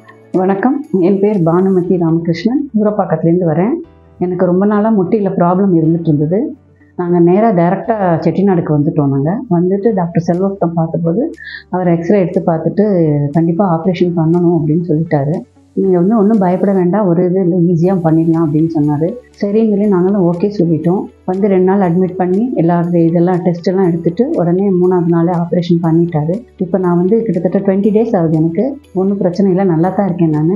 வணக்கம். என் பேர் பானுமதி ராமகிருஷ்ணன். ஊரப்பாக்கத்துலேருந்து வரேன். எனக்கு ரொம்ப நாளாக முட்டியில் ப்ராப்ளம் இருந்துட்டு இருந்தது. நாங்கள் நேராக டைரெக்டாக செட்டிநாடுக்கு வந்துட்டோம். வந்துட்டு டாக்டர் செல்வத்தை பார்த்தபோது அவர் எக்ஸ்ரே எடுத்து பார்த்துட்டு கண்டிப்பாக ஆப்ரேஷன் பண்ணணும் அப்படின்னு சொல்லிட்டாரு. நீங்கள் ஒன்றும் பயப்பட வேண்டாம், ஒரு இது இல்லை, ஈஸியாக பண்ணிடலாம் அப்படின்னு சொன்னார். சரின்னு சொல்லி நாங்களும் ஓகே சொல்லிட்டோம். 2 நாள் அட்மிட் பண்ணி இதெல்லாம் டெஸ்ட்டெல்லாம் எடுத்துகிட்டு உடனே 3ஆவது நாள் ஆப்ரேஷன் பண்ணிட்டாரு. இப்போ நான் கிட்டத்தட்ட 20 டேஸ் ஆகுது. எனக்கு ஒன்றும் பிரச்சனை இல்லை, நல்லா தான் இருக்கேன்.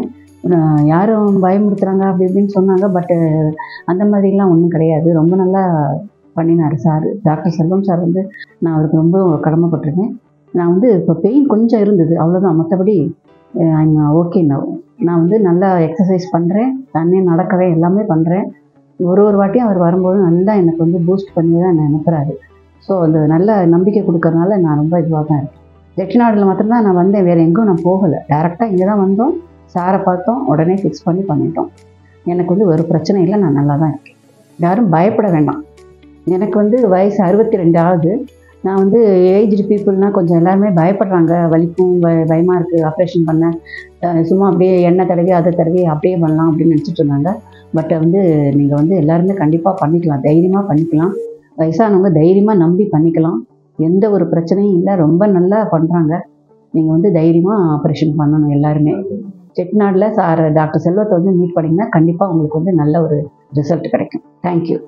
யாரும் பயமுறுத்துகிறாங்க அப்படி இப்படின்னு சொன்னாங்க. பட்டு அந்த மாதிரிலாம் ஒன்றும் கிடையாது. ரொம்ப நல்லா பண்ணினார் சார். டாக்டர் செல்வம் சார் நான் அவருக்கு ரொம்ப கடமைப்பட்டிருக்கேன். நான் இப்போ பெயின் கொஞ்சம் இருந்தது, அவ்வளோதான். மற்றபடி ஓகே. நான் நல்லா எக்ஸசைஸ் பண்ணுறேன், தண்ணி நடக்கிறேன், எல்லாமே பண்ணுறேன். ஒரு வாட்டியும் அவர் வரும்போது நல்லா எனக்கு பூஸ்ட் பண்ணி தான் என்னை அனுப்புகிறாரு. ஸோ அது நல்ல நம்பிக்கை கொடுக்கறனால நான் ரொம்ப இதுவாக தான் இருக்கேன். செட்டிநாடில் மாத்திரம்தான் நான் வந்தேன், வேறு எங்கும் நான் போகலை. டேரெக்டாக இங்கே தான் வந்தோம், சாரை பார்த்தோம், உடனே ஃபிக்ஸ் பண்ணி பண்ணிட்டோம். எனக்கு ஒரு பிரச்சனை இல்லை, நான் நல்லா தான் இருக்கேன். யாரும் பயப்பட வேண்டாம். எனக்கு வயசு 62 ஆகுது. நான் ஏஜ்டு பீப்புள்னால் கொஞ்சம் எல்லாருமே பயப்படுறாங்க. வலிக்கும், பயமாக இருக்குது ஆப்ரேஷன் பண்ண. சும்மா அப்படியே எண்ணெய் தடவி அதை தடவி அப்படியே பண்ணலாம் அப்படின்னு நினச்சிட்டு இருந்தாங்க. பட் நீங்கள் எல்லாருமே கண்டிப்பாக பண்ணிக்கலாம், தைரியமாக பண்ணிக்கலாம். வயசானவங்க தைரியமாக நம்பி பண்ணிக்கலாம். எந்த ஒரு பிரச்சனையும் இல்லை, ரொம்ப நல்லா பண்ணுறாங்க. நீங்கள் தைரியமாக ஆப்ரேஷன் பண்ணணும் எல்லாருமே. செட்டிநாடில் டாக்டர் செல்வத்தை மீட் பண்ணிங்கன்னா கண்டிப்பாக உங்களுக்கு நல்ல ஒரு ரிசல்ட் கிடைக்கும். தேங்க்யூ.